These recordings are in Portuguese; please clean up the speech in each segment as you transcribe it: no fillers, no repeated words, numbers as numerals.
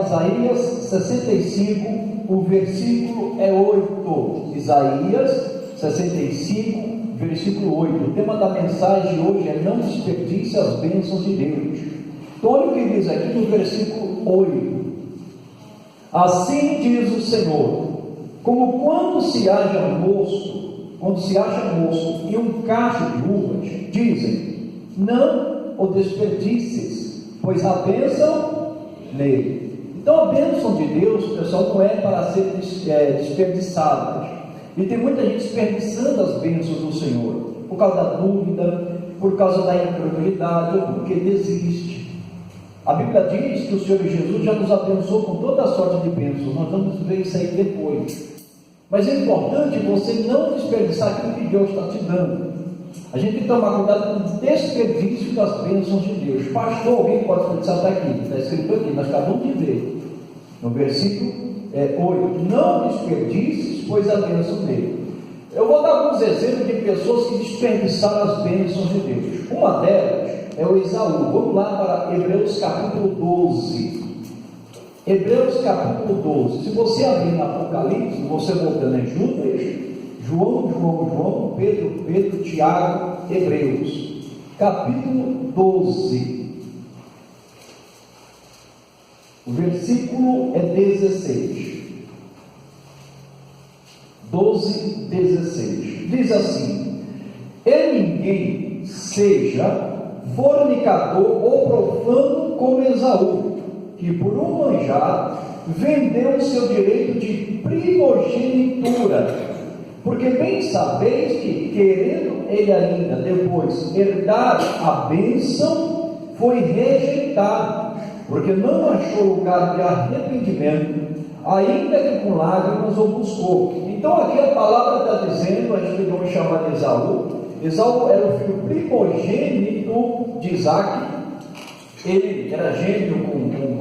Isaías 65, o versículo é 8. Isaías 65, versículo 8. O tema da mensagem de hoje é: não desperdice as bênçãos de Deus. Então, olha o que diz aqui no versículo 8: assim diz o Senhor, como quando se acha moço e um cacho de uvas, dizem, não o desperdices, pois há bênção nele. Então, a bênção de Deus, pessoal, não é para ser desperdiçada. E tem muita gente desperdiçando as bênçãos do Senhor, por causa da dúvida, por causa da incredulidade, ou porque desiste. A Bíblia diz que o Senhor Jesus já nos abençoou com toda a sorte de bênçãos. Nós vamos ver isso aí depois. Mas é importante você não desperdiçar aquilo que Deus está te dando. A gente tem que tomar cuidado com o desperdício das bênçãos de Deus. Pastor, alguém pode desperdiçar? Está aqui, está escrito aqui, nós acabamos de ver. No versículo 8: não desperdices, pois a bênção dele. Eu vou dar alguns exemplos de pessoas que desperdiçaram as bênçãos de Deus. Uma delas é o Esaú. Vamos lá para Hebreus capítulo 12. Hebreus capítulo 12. Se você abrir no Apocalipse, você voltando em Judas, João, Pedro, Tiago, Hebreus capítulo 12. O versículo é 16. 12, 16. Diz assim: e ninguém seja fornicador ou profano como Esaú, que por um manjar vendeu o seu direito de primogenitura, porque bem sabeis que, querendo ele ainda depois herdar a bênção, foi rejeitado, porque não achou lugar de arrependimento, ainda que com lágrimas o buscou. Então aqui a palavra está dizendo, a gente vai chamar de Esaú. Esaú era o filho primogênito de Isaac. Ele era gêmeo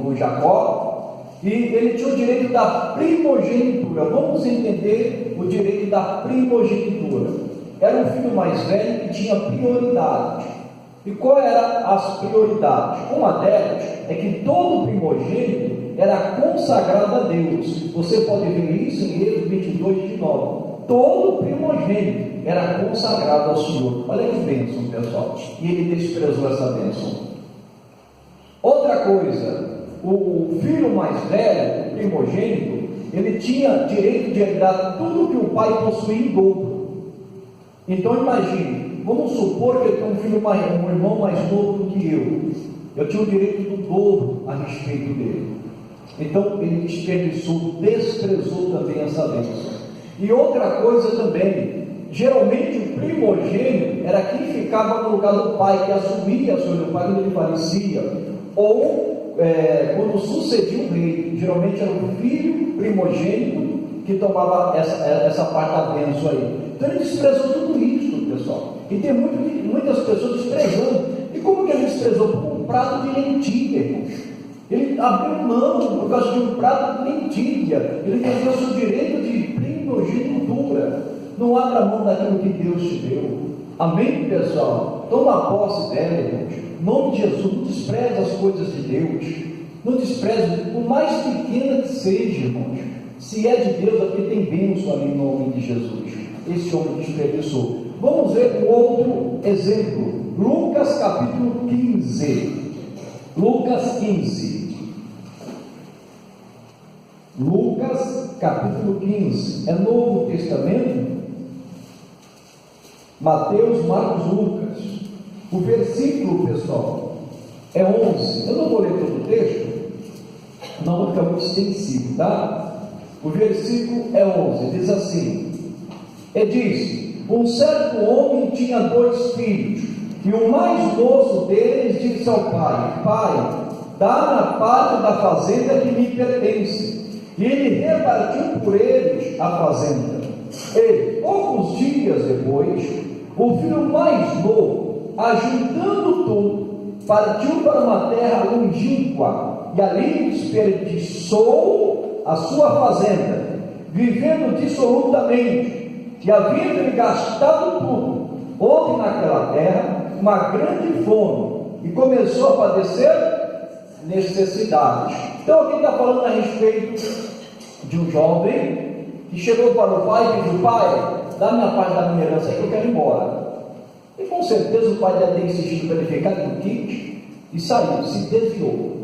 com Jacó, e ele tinha o direito da primogenitura. Vamos entender o direito da primogenitura. Era um filho mais velho que tinha prioridade. E qual eram as prioridades? Uma delas é que todo primogênito era consagrado a Deus. Você pode ver isso em Êxodo 22, de 9. Todo primogênito era consagrado ao Senhor. Olha que bênção, pessoal. E ele desprezou essa bênção. Outra coisa, o filho mais velho, o primogênito, ele tinha direito de herdar tudo que o pai possuía em dobro. Então imagine, vamos supor que eu tenho um irmão mais novo do que eu tinha o direito do dobro a respeito dele. Então ele desperdiçou, desprezou também essa bênção. E outra coisa também, geralmente o primogênito era quem ficava no lugar do pai, que assumia a sua do pai quando ele falecia, ou quando sucedia o rei. Geralmente era o filho primogênito que tomava essa parte da bênção aí. Então ele desprezou tudo isso, pessoal. E tem muitas pessoas desprezando. E como que ele desprezou? Por um prato de lentilha, irmãos. Ele abriu mão por causa de um prato de lentilha. Ele perdeu o seu direito de primogenitura. Não abra mão daquilo que Deus te deu. Amém, pessoal? Toma posse dela, irmãos. Em nome de Jesus, não despreze as coisas de Deus. Não despreze, por mais pequena que seja, irmãos. Se é de Deus, aqui tem bênção ali em nome de Jesus. Esse homem desperdiçou. Vamos ver um outro exemplo. Lucas capítulo 15. Lucas 15. Lucas capítulo 15. É Novo Testamento. Mateus, Marcos, Lucas. O versículo, pessoal, é 11. Eu não vou ler todo o texto, não vou ficar muito extensivo, tá? O versículo é 11. Diz assim: e disse: um certo homem tinha 2 filhos, e o mais moço deles disse ao pai: pai, dá-me a parte da fazenda que me pertence. E ele repartiu por eles a fazenda. E poucos dias depois, o filho mais novo, ajuntando tudo, partiu para uma terra longínqua, e ali desperdiçou a sua fazenda, vivendo dissolutamente, e havendo gastado tudo. Houve naquela terra uma grande fome, e começou a padecer necessidades. Então aqui está falando a respeito de um jovem que chegou para o pai e pediu: pai, dá-me a parte da minha herança que eu quero ir embora. E com certeza o pai deve ter insistido para ele ficar no kit e saiu, se desviou.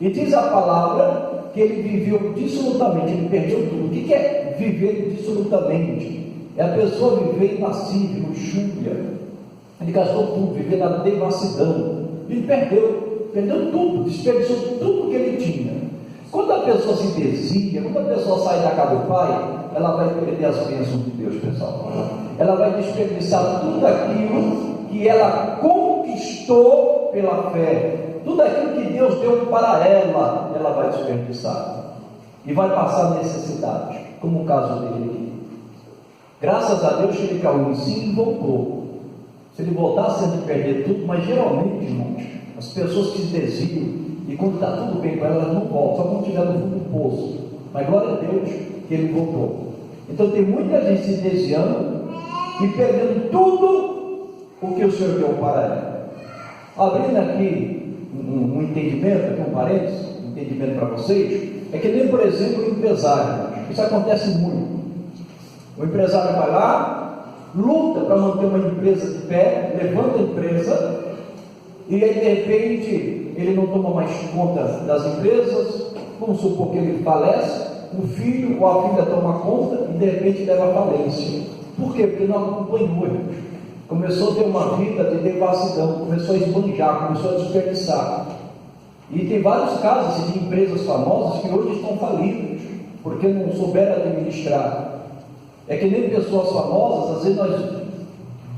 E diz a palavra que ele viveu dissolutamente, ele perdeu tudo. O que é viver dissolutamente? É a pessoa viver em lascívia, luxúria. Ele gastou tudo, viver na devassidão. Ele perdeu tudo, desperdiçou tudo que ele tinha. Quando a pessoa se desvia, quando a pessoa sai da casa do pai, ela vai perder as bênçãos de Deus, pessoal. Ela vai desperdiçar tudo aquilo que ela conquistou pela fé. Tudo aquilo que Deus deu para ela vai desperdiçar. E vai passar necessidade, como o caso dele aqui. Graças a Deus que ele caiu em si e voltou. Se ele voltasse, ele ia perder tudo, mas geralmente, irmãos, as pessoas que se desviam, e quando está tudo bem com elas não voltam, só quando estiver no fundo do poço. Mas glória a Deus que ele voltou. Então tem muita gente se desviando e perdendo tudo o que o Senhor deu para ela. Abrindo aqui um entendimento, aqui um parênteses, um entendimento para vocês, é que nem, por exemplo, o empresário. Isso acontece muito. O empresário vai lá, luta para manter uma empresa de pé, levanta a empresa, e aí de repente ele não toma mais conta das empresas. Vamos supor que ele falece, o filho ou a filha toma conta e de repente leva à falência. Por quê? Porque não acompanhou. Começou a ter uma vida de devassidão, começou a esbanjar, começou a desperdiçar. E tem vários casos de empresas famosas que hoje estão falidas, porque não souberam administrar. É que nem pessoas famosas, às vezes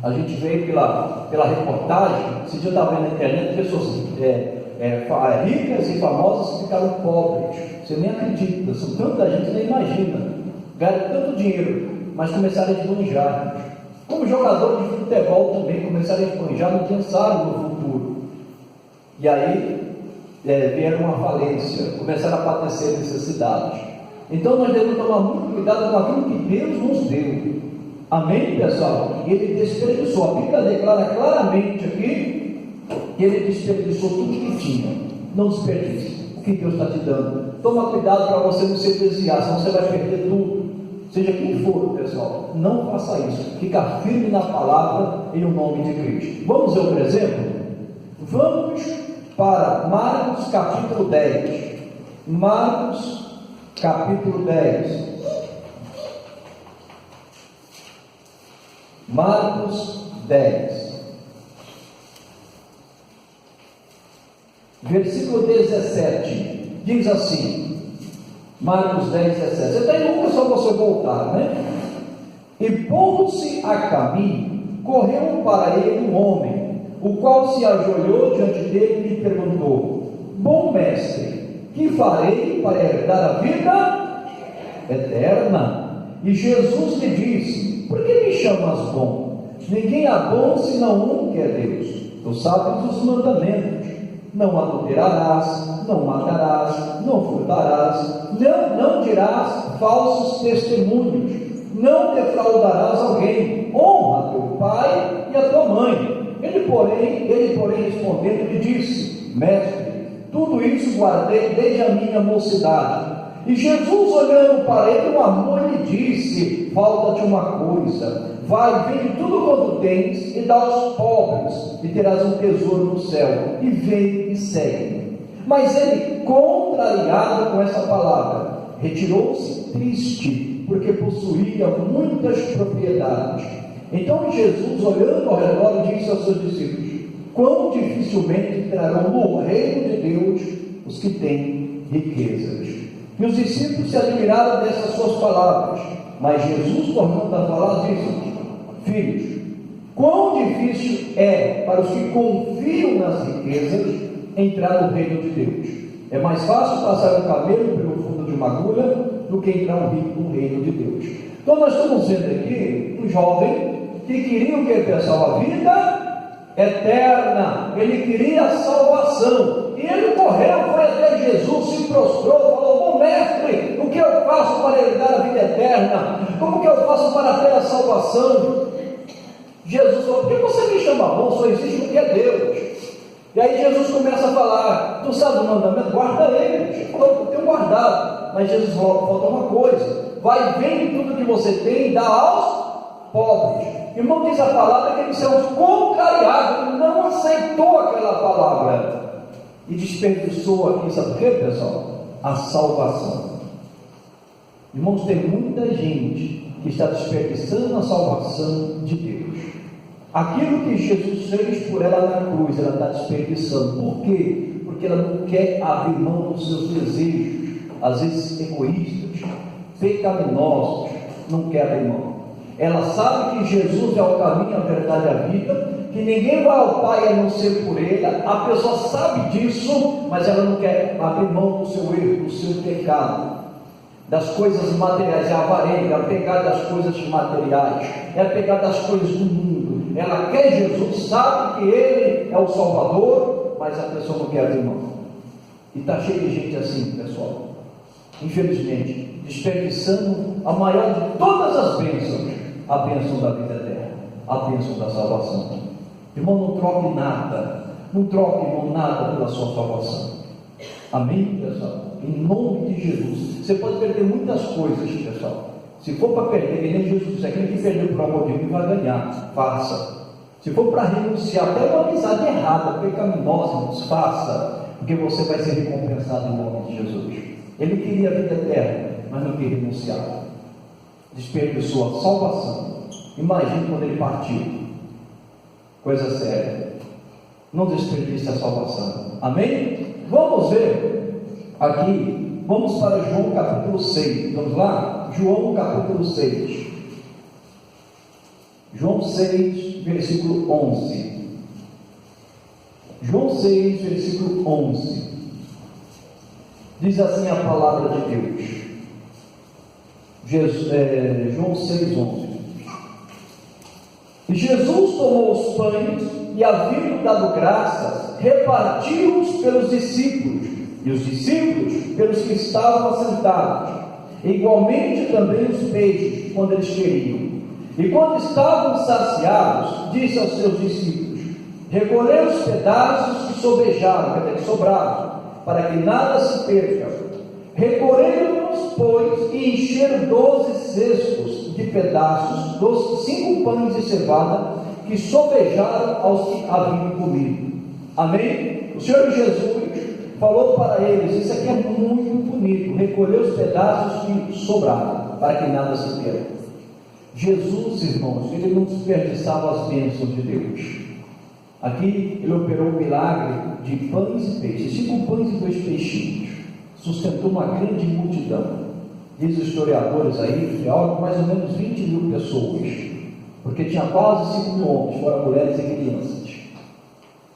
a gente vê pela reportagem, se dia estava vendo na internet, pessoas ricas e famosas que ficaram pobres. Você nem acredita, são tanta gente, nem imagina. Ganharam tanto dinheiro, mas começaram a esbanjar. Como jogador de futebol também, começaram a esbanjar, não pensaram no futuro. E aí vieram uma falência, começaram a padecer necessidades. Então nós devemos tomar muito cuidado com aquilo que Deus nos deu. Amém, pessoal? Ele desperdiçou. A Bíblia declara claramente aqui que ele desperdiçou tudo que tinha. Não desperdice o que Deus está te dando. Toma cuidado para você não se desviar, senão você vai perder tudo. Seja quem for, pessoal, não faça isso. Fica firme na palavra em nome de Cristo. Vamos ver um exemplo? Vamos para Marcos capítulo 10. Marcos capítulo 10. Marcos 10. Versículo 17. Diz assim. Marcos 10, 17. Você está em Lucas, só você voltar, né? E pondo-se a caminho, correu para ele um homem, o qual se ajoelhou diante dele e lhe perguntou: Bom mestre, que farei para herdar a vida eterna? E Jesus lhe disse: Por que me chamas bom? Ninguém há bom senão um que é Deus. Tu sabes os mandamentos: não adulterarás, não matarás, não furtarás, não dirás falsos testemunhos, não defraudarás alguém, honra teu pai e a tua mãe. Ele porém respondendo lhe disse: Mestre, tudo isso guardei desde a minha mocidade. E Jesus, olhando para ele com amor, lhe disse: falta-te uma coisa, vai, vende tudo quanto tens e dá aos pobres, e terás um tesouro no céu, e vem e segue. Mas ele, contrariado com essa palavra, retirou-se triste, porque possuía muitas propriedades. Então Jesus, olhando ao redor, disse aos seus discípulos: quão dificilmente entrarão no reino de Deus os que têm riquezas. E os discípulos se admiraram dessas suas palavras, mas Jesus, tornando a falar, disse: filhos, quão difícil é para os que confiam nas riquezas entrar no reino de Deus. É mais fácil passar um camelo pelo fundo de uma agulha do que entrar um rico no reino de Deus. Então nós estamos vendo aqui um jovem que queria o que, pessoal? A vida eterna. Ele queria a salvação. E ele correu, foi até Jesus, se prostrou, falou: bom mestre, o que eu faço para herdar a vida eterna? Como que eu faço para ter a salvação? Jesus falou: por que você me chama bom? Só existe o que é Deus. E aí Jesus começa a falar: tu sabe o mandamento? Guarda ele. Eu tenho guardado. Mas Jesus falou: falta uma coisa, vai, vende tudo que você tem e dá aos pobres. Irmão, diz a palavra que eles são contrariados, ele não aceitou aquela palavra e desperdiçou aqui, sabe por quê, pessoal? A salvação. Irmãos, tem muita gente que está desperdiçando a salvação de Deus. Aquilo que Jesus fez por ela na cruz, ela está desperdiçando. Por quê? Porque ela não quer abrir mão dos seus desejos, às vezes egoístas, pecaminosos, não quer abrir mão. Ela sabe que Jesus é o caminho, a verdade e a vida, que ninguém vai ao Pai a não ser por Ele. A pessoa sabe disso, mas ela não quer abrir mão do seu erro, do seu pecado, das coisas materiais. É avarenta, é pegar das coisas materiais, é pegar das coisas do mundo. Ela quer Jesus, sabe que Ele é o Salvador, mas a pessoa não quer abrir mão. E está cheio de gente assim, pessoal, infelizmente, desperdiçando a maior de todas as bênçãos, a bênção da vida eterna, a bênção da salvação. Irmão, não troque nada, não troque, irmão, nada pela sua salvação. Amém, pessoal? Em nome de Jesus. Você pode perder muitas coisas, pessoal. Se for para perder, que nem Jesus disse, aquele que perdeu por amor de mim vai ganhar, faça. Se for para renunciar até uma amizade errada, pecaminosa, irmãos, faça, porque você vai ser recompensado em nome de Jesus. Ele queria a vida eterna, mas não queria renunciar. Desperdiçou a salvação. Imagine quando ele partiu. Coisa séria. Não desperdice a salvação. Amém? Vamos ver aqui. Vamos para João capítulo 6. Vamos lá? João capítulo 6. João 6, versículo 11. João 6, versículo 11. Diz assim a palavra de Deus. João 6, 11. Jesus tomou os pães e, havendo dado graças, repartiu-os pelos discípulos, e os discípulos pelos que estavam assentados, igualmente também os peixes, quando eles queriam. E quando estavam saciados, disse aos seus discípulos: recolhei os pedaços que sobejaram, quer dizer, que sobraram, para que nada se perca. Recolheram-nos, pois, e encheram 12 cestos de pedaços dos 5 pães de cevada que sobejaram aos que haviam comido. Amém? O Senhor Jesus falou para eles: isso aqui é muito bonito, recolher os pedaços que sobraram, para que nada se perca. Jesus, irmãos, ele não desperdiçava as bênçãos de Deus. Aqui ele operou o milagre de pães e peixes, 5 pães e 2 peixinhos, sustentou uma grande multidão. Diz os historiadores aí, algo mais ou menos 20 mil pessoas, porque tinha quase 5 mil homens, fora mulheres e crianças.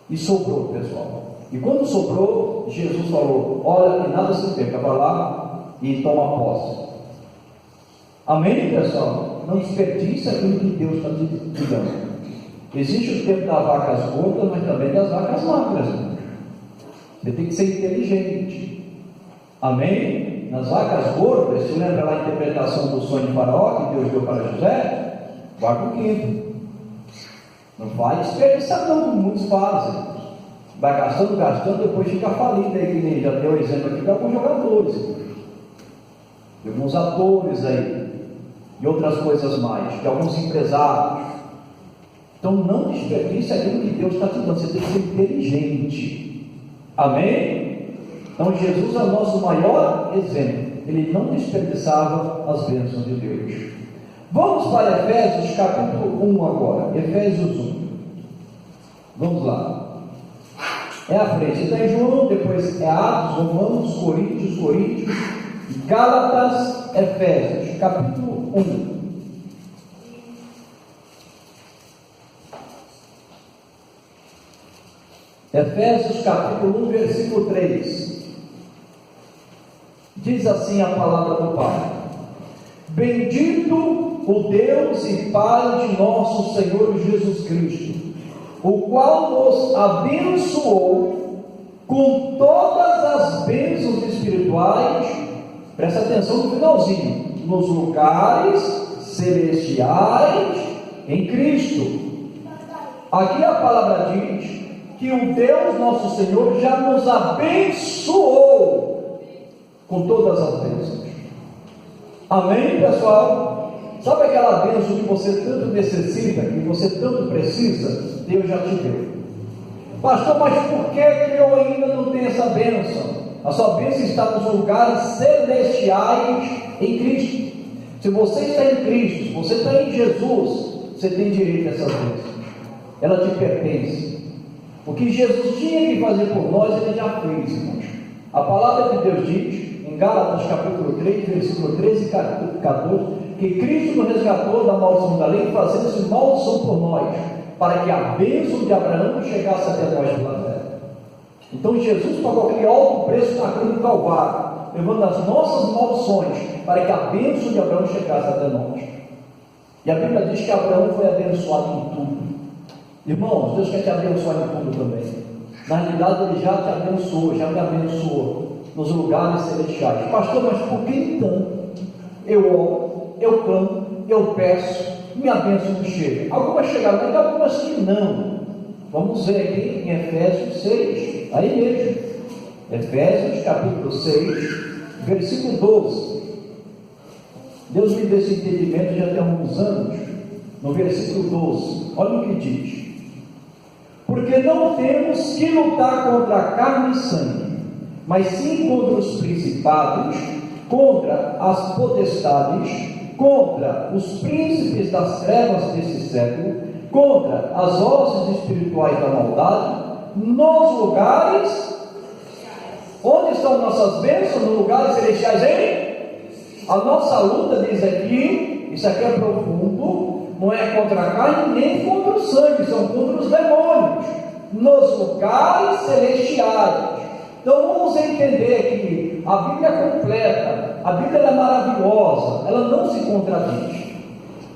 E sobrou, pessoal. E quando sobrou, Jesus falou: olha, que nada se perca, vai lá e toma posse. Amém, pessoal? Não desperdice aquilo que Deus está te dando. Existe o tempo das vacas gordas, mas também das vacas magras. Você tem que ser inteligente. Amém? Nas vacas gordas, você lembra lá a interpretação do sonho de Faraó que Deus deu para José? Guarda o quinto. Não vai desperdiçar, não, como muitos fazem. Vai gastando, depois fica falido aí, que nem já deu exemplo aqui de alguns jogadores, de alguns atores aí, e outras coisas mais, de alguns empresários. Então não desperdice aquilo que Deus está te dando, você tem que ser inteligente. Amém? Então Jesus é o nosso maior exemplo, ele não desperdiçava as bênçãos de Deus. Vamos para Efésios capítulo 1 agora, Efésios 1. Vamos lá. É a frente, está em João, depois é Atos, Romanos, Coríntios, Gálatas, Efésios, capítulo 1. Efésios capítulo 1, versículo 3. Diz assim a palavra do Pai: bendito o Deus e Pai de nosso Senhor Jesus Cristo, o qual nos abençoou com todas as bênçãos espirituais, presta atenção no finalzinho, nos lugares celestiais em Cristo. Aqui a palavra diz que o Deus nosso Senhor já nos abençoou com todas as bênçãos. Amém, pessoal? Sabe aquela bênção que você tanto necessita, que você tanto precisa? Deus já te deu. Pastor, mas por que eu ainda não tenho essa bênção? A sua bênção está nos lugares celestiais em Cristo. Se você está em Cristo, se você está em Jesus, você tem direito a essas bênçãos. Ela te pertence. O que Jesus tinha que fazer por nós, Ele já fez, irmãos. A palavra de Deus diz, em Gálatas capítulo 3, versículo 13 e 14, que Cristo nos resgatou da maldição da lei, fazendo-se maldição por nós, para que a bênção de Abraão chegasse até nós pela fé. Então Jesus pagou aquele alto preço na cruz do Calvário, levando as nossas maldições, para que a bênção de Abraão chegasse até nós. E a Bíblia diz que Abraão foi abençoado em tudo. Irmãos, Deus quer te abençoar em tudo também. Na realidade, Ele já te abençoou, já me abençoou nos lugares celestiais. Pastor, mas por que então eu oro, eu clamo, eu peço, minha bênção não chega? Algumas chegaram, mas algumas que não. Vamos ver aqui em Efésios 6, aí mesmo. Efésios capítulo 6, versículo 12. Deus me deu esse entendimento já tem alguns anos. No versículo 12, olha o que diz: porque não temos que lutar contra a carne e sangue, mas sim contra os principados, contra as potestades, contra os príncipes das trevas desse século, contra as hostes espirituais da maldade, nos lugares. Onde estão nossas bênçãos? Nos lugares celestiais, hein? A nossa luta, diz aqui, isso aqui é profundo, não é contra a carne nem contra o sangue, são contra os demônios, nos lugares celestiais. Então vamos entender que a Bíblia é completa, a Bíblia é maravilhosa, ela não se contradiz.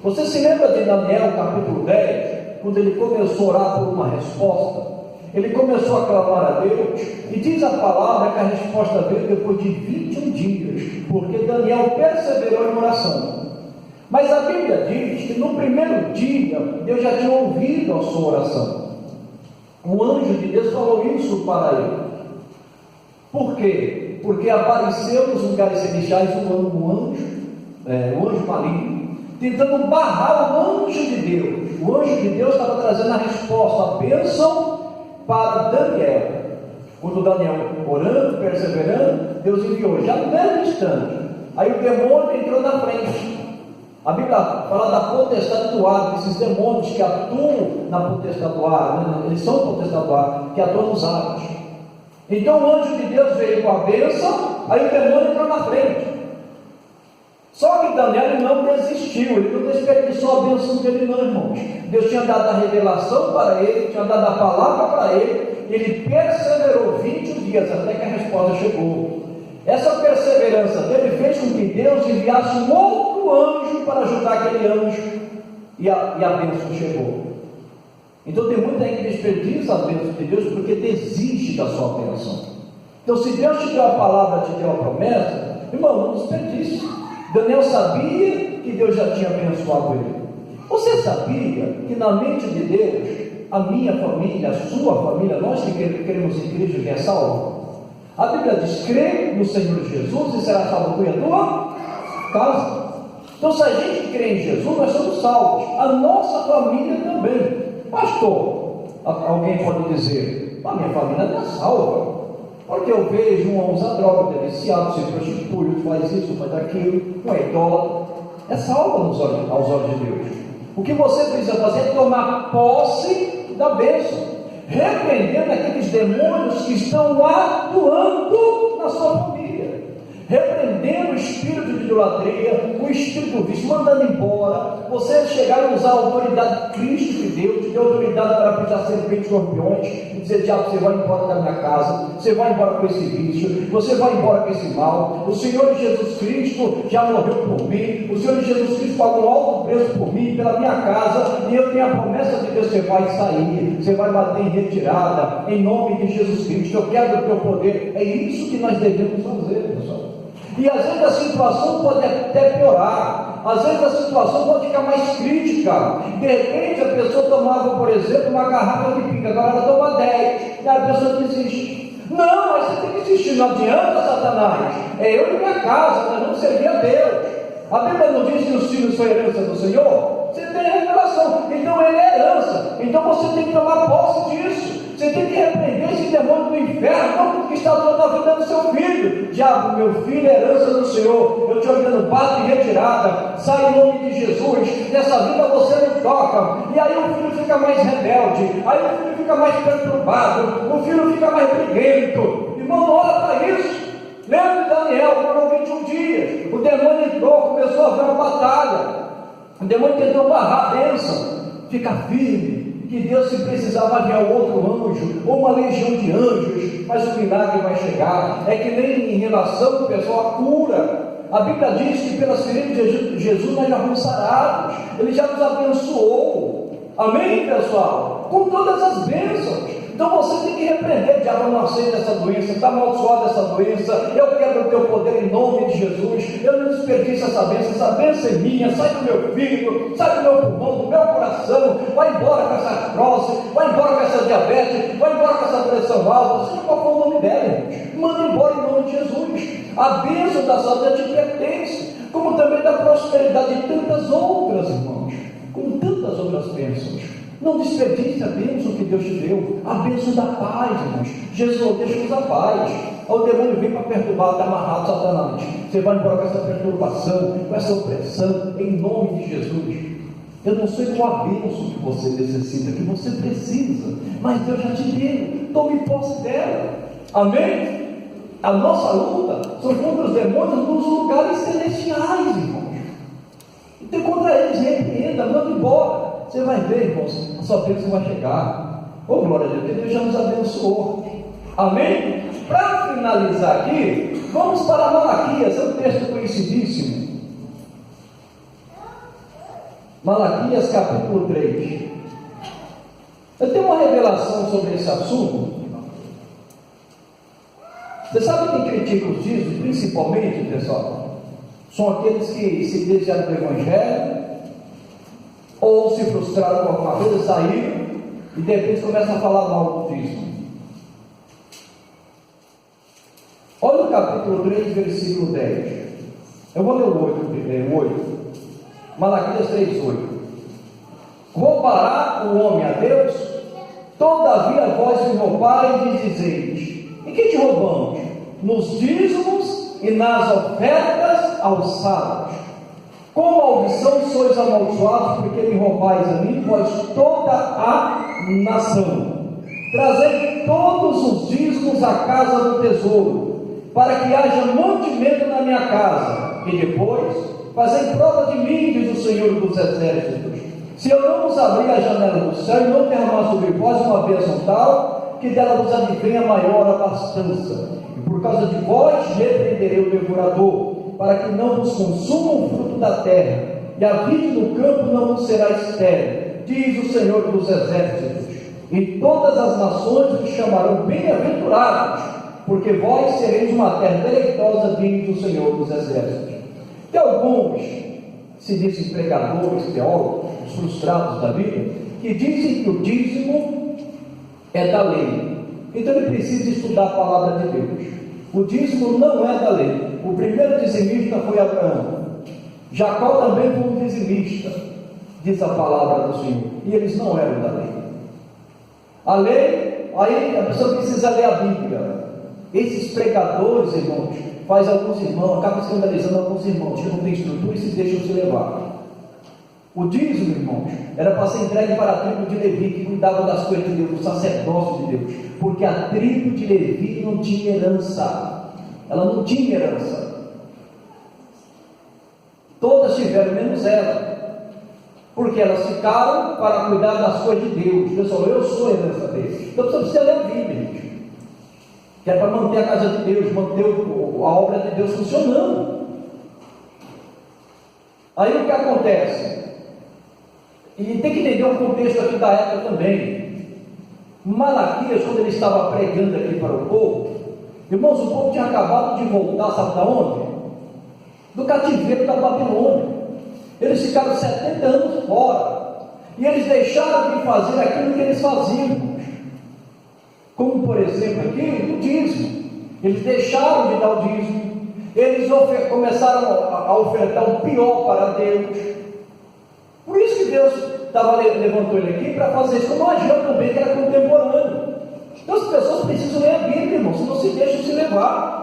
Você se lembra de Daniel capítulo 10, quando ele começou a orar por uma resposta? Ele começou a clamar a Deus, e diz a palavra que a resposta veio depois de 21 dias, porque Daniel perseverou em oração. Mas a Bíblia diz que no primeiro dia, Deus já tinha ouvido a sua oração. Um anjo de Deus falou isso para ele. Por quê? Porque apareceu nos lugares celestiais um anjo maligno, tentando barrar o anjo de Deus. O anjo de Deus estava trazendo a resposta, a bênção para Daniel. Quando Daniel orando, perseverando, Deus enviou, já no mesmo instante. Aí o demônio entrou na frente. A Bíblia fala da potestade do ar, esses demônios que atuam na potestade do ar, né? Eles são potestade do ar, que atuam nos ares. Então o anjo de Deus veio com a bênção, aí o demônio entrou na frente. Só que Daniel não desistiu, ele não desperdiçou a bênção dele não, irmãos. Deus tinha dado a revelação para ele, tinha dado a palavra para ele, ele perseverou 21 dias até que a resposta chegou. Essa perseverança dele fez com que Deus enviasse um outro anjo para ajudar aquele anjo, e a bênção chegou. Então tem muita gente que desperdiça a bênção de Deus porque desiste da sua bênção. Então se Deus te deu a palavra, te deu a promessa, irmão, não desperdice. Daniel sabia que Deus já tinha abençoado ele. Você sabia que na mente de Deus, a minha família, a sua família, nós que queremos em Cristo que é salvo, a Bíblia diz: crê no Senhor Jesus e será salvo tu e a tua casa. Então se a gente crê em Jesus, nós somos salvos, a nossa família também. Pastor, alguém pode dizer: a minha família não é salva, porque eu vejo um usar droga, é viciado, se prostitui, faz isso, faz aquilo, não é idólatra. É salva aos olhos de Deus. O que você precisa fazer é tomar posse da bênção, repreendendo aqueles demônios que estão atuando na sua família, repreendendo o espírito de idolatria, o espírito do vício, mandando embora. Você chegar a usar a autoridade que Cristo te deu, te deu autoridade para pisar serpentes e escorpiões, e dizer: diabo, você vai embora da minha casa, você vai embora com esse vício, você vai embora com esse mal. O Senhor Jesus Cristo já morreu por mim, o Senhor Jesus Cristo pagou um alto preço por mim, pela minha casa, e eu tenho a promessa de Deus: você vai sair, você vai bater em retirada, em nome de Jesus Cristo. Eu quero o teu poder. É isso que nós devemos fazer, pessoal. E às vezes a situação pode até piorar. Às vezes a situação pode ficar mais crítica. De repente a pessoa tomava, por exemplo, uma garrafa de pinga, agora ela toma 10, e a pessoa desiste. Não, mas você tem que insistir, não adianta, Satanás. É eu e minha casa, nós vamos servir a Deus. A Bíblia não diz que os filhos são herança do Senhor? Você tem a revelação, então ele é herança. Então você tem que tomar posse disso. Você tem que repreender esse demônio do inferno que está usando a vida do seu filho. Diabo, meu filho é herança do Senhor. Eu te ordeno, bate e retirada. Sai em nome de Jesus. Nessa vida você não toca. E aí o filho fica mais rebelde. Aí o filho fica mais perturbado. O filho fica mais briguento. Irmão, não olha para isso. Lembra de Daniel, foram 21 dias. O demônio entrou, começou a haver uma batalha. O demônio tentou barrar a bênção. Fica firme. Que Deus, se precisava enviar outro anjo, ou uma legião de anjos, mas o milagre vai chegar. É que nem em relação, pessoal, à cura. A Bíblia diz que pelas feridas de Jesus nós já fomos sarados. Ele já nos abençoou. Amém, pessoal? Com todas as bênçãos. Então você tem que repreender, diabo, eu não aceito essa doença, está amaldiçoada essa doença, eu quero o teu poder em nome de Jesus, eu não desperdiço essa bênção é minha, sai do meu fígado, sai do meu pulmão, do meu coração, vai embora com essa artrose, vai embora com essa diabetes, vai embora com essa pressão alta, seja qual for o nome dela, irmãos, manda embora em nome de Jesus. A bênção da saúde te pertence, como também da prosperidade de tantas outras, irmãos, como tantas outras bênçãos. Não desperdice a bênção que Deus te deu, a bênção da paz, irmãos. Jesus, deixa-nos a paz. O demônio vem para perturbar, está amarrado, Satanás. Você vai embora com essa perturbação, com essa opressão, em nome de Jesus. Eu não sei qual a bênção que você necessita, que você precisa, mas Deus já te deu. Tome posse dela. Amém? A nossa luta são contra os demônios nos lugares celestiais, irmãos. Então, contra eles, repreenda, manda embora. Você vai ver, irmãos, a sua bênção vai chegar. Oh, glória a Deus, que Deus já nos abençoou. Amém? Para finalizar aqui, vamos para Malaquias, é um texto conhecidíssimo. Malaquias capítulo 3. Eu tenho uma revelação sobre esse assunto. Você sabe quem critica os dízimos, principalmente, pessoal? São aqueles que se desviaram do Evangelho, ou se frustraram com alguma coisa, saíram e de repente começam a falar mal do dízimo. Olha o capítulo 3, versículo 10. Eu vou ler o 8 primeiro, 8. Malaquias 3, 8. Roubará o homem a Deus? Todavia vós me roubais e dizeis: em que te roubamos? Nos dízimos e nas ofertas aos sábados. Com maldição sois amaldiçoados, porque me roubais a mim, vós toda a nação. Trazei todos os dízimos à casa do tesouro, para que haja mantimento na minha casa, e depois fazei prova de mim, diz o Senhor dos Exércitos, se eu não vos abrir a janela do céu e não derramar sobre vós uma bênção tal, que dela vos advenha maior abastança. E por causa de vós repreenderei o devorador, para que não vos consuma o fruto da terra, e a vide do campo não vos será estéril, diz o Senhor dos Exércitos. E todas as nações vos chamarão bem-aventurados, porque vós sereis uma terra deleitosa, diz o Senhor dos Exércitos. Tem alguns, se dizem pregadores, teólogos, frustrados da vida, que dizem que o dízimo é da lei. Então ele precisa estudar a palavra de Deus. O dízimo não é da lei. O primeiro dizimista foi Abraão. Jacó também foi um dizimista, diz a palavra do Senhor. E eles não eram da lei. A lei, aí a pessoa precisa ler a Bíblia. Esses pregadores, irmãos, faz alguns irmãos, acaba escandalizando alguns irmãos que não têm estrutura e se deixam se levar. O dízimo, irmãos, era para ser entregue para a tribo de Levi, que cuidava das coisas de Deus, do sacerdócio de Deus, porque a tribo de Levi não tinha herança, ela não tinha herança, todas tiveram, menos ela, porque elas ficaram para cuidar das coisas de Deus. Pessoal, eu sou a herança deles, então você precisa ler a Bíblia, gente, que é para manter a casa de Deus, manter a obra de Deus funcionando. Aí o que acontece? E tem que entender o contexto aqui da época também. Malaquias, quando ele estava pregando aqui para o povo, irmãos, o povo tinha acabado de voltar, sabe de onde? Do cativeiro da Babilônia. Eles ficaram 70 anos fora. E eles deixaram de fazer aquilo que eles faziam. Como, por exemplo, aqui, o dízimo. Eles deixaram de dar o dízimo. Eles começaram a ofertar o pior para Deus. Por isso que Deus levantou ele aqui para fazer isso, como Ageu também, que era contemporâneo. Então as pessoas precisam ler a Bíblia, irmão, senão se deixam se levar.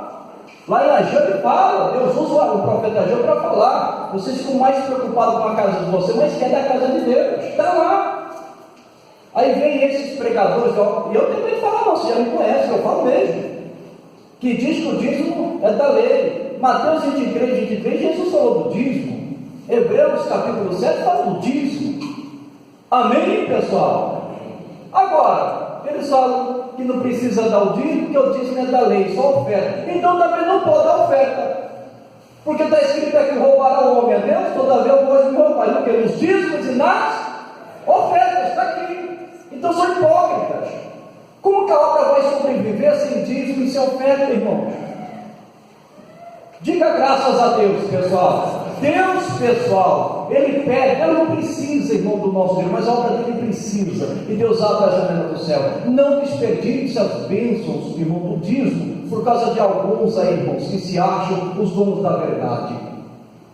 Lá em Ageu ele fala, Deus usa o profeta Ageu para falar. Vocês ficam mais preocupados com a casa de vocês, mas quer da casa de Deus. Está lá. Aí vem esses pregadores, e eu também falo, você já me conhece, eu falo mesmo, que diz que o dízimo é da lei. Mateus 23, Jesus falou do dízimo. Hebreus capítulo 7 fala do dízimo. Amém, pessoal? Agora, eles falam que não precisa dar o dízimo, porque o dízimo é da lei, só oferta. Então também não pode dar oferta, porque está escrito aqui: roubará o homem a Deus, todavia eu gosto de roubar, porque nos dízimos e nas ofertas, está aqui. Então são hipócritas. Como que a obra vai sobreviver sem dízimo e sem oferta, irmãos? Diga graças a Deus, pessoal. Deus, pessoal, Ele pede, Ele não precisa, irmão, do nosso Deus, mas a obra dele precisa. E Deus abre a janela do céu. Não desperdice as bênçãos, irmão, do dízimo, por causa de alguns aí, irmãos, que se acham os donos da verdade.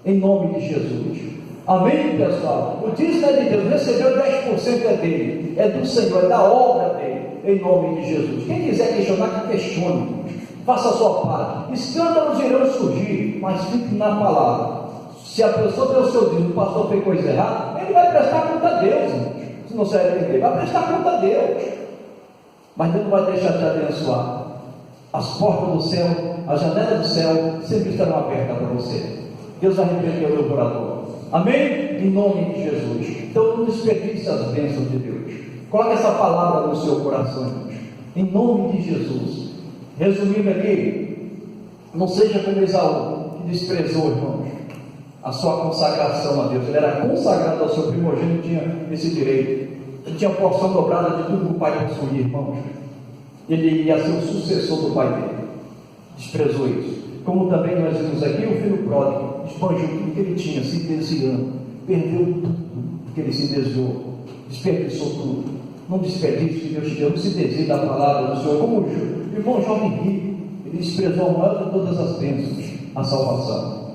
Em nome de Jesus. Amém, pessoal? O dízimo é de Deus, recebeu 10% é dele, é do Senhor, é da obra dele, em nome de Jesus. Quem quiser questionar, que questione, faça a sua parte. Escândalos irão surgir, mas fique na palavra. Se a pessoa deu o seu dízimo, o pastor fez coisa errada, ele vai prestar conta a Deus, irmãos. Se não se arrepender, vai prestar conta a Deus, mas Deus não vai deixar de abençoar. As portas do céu, a janela do céu sempre estarão abertas para você. Deus vai repreender o devorador. Amém? Em nome de Jesus. Então não desperdice as bênçãos de Deus. Coloque essa palavra no seu coração, irmãos. Em nome de Jesus. Resumindo aqui, não seja como Esaú, que desprezou, irmãos, a sua consagração a Deus. Ele era consagrado ao seu primogênito, tinha esse direito. Ele tinha porção dobrada de tudo que o pai possuía, irmãos. Ele ia ser o sucessor do pai dele. Desprezou isso. Como também nós vimos aqui, o filho pródigo esbanjou tudo que ele tinha, se desviando, perdeu tudo que ele se desviou, desperdiçou tudo. Não desperdice que Deus te deu, não se desvie da palavra do Senhor. Como o irmão jovem rico, ele desprezou a maior de todas as bênçãos, a salvação,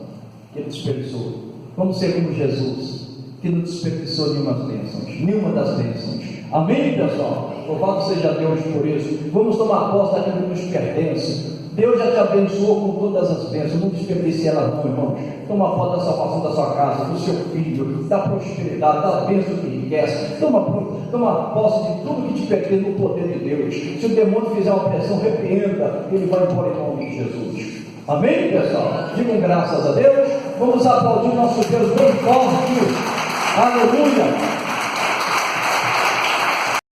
que ele desperdiçou. Vamos ser como Jesus, que não desperdiçou nenhuma das bênçãos. Amém, pessoal? Louvado seja Deus por isso. Vamos tomar posse daquilo que nos pertence. Deus já te abençoou com todas as bênçãos. Não desperdice ela não, irmão. Toma posse da salvação da sua casa, do seu filho, da prosperidade, da bênção que enriquece. Toma posse de tudo que te pertence no poder de Deus. Se o demônio fizer uma pressão, repreenda, ele vai embora em nome de Jesus. Amém, pessoal? Digam graças a Deus. Vamos aplaudir nosso Deus bem forte. Aleluia.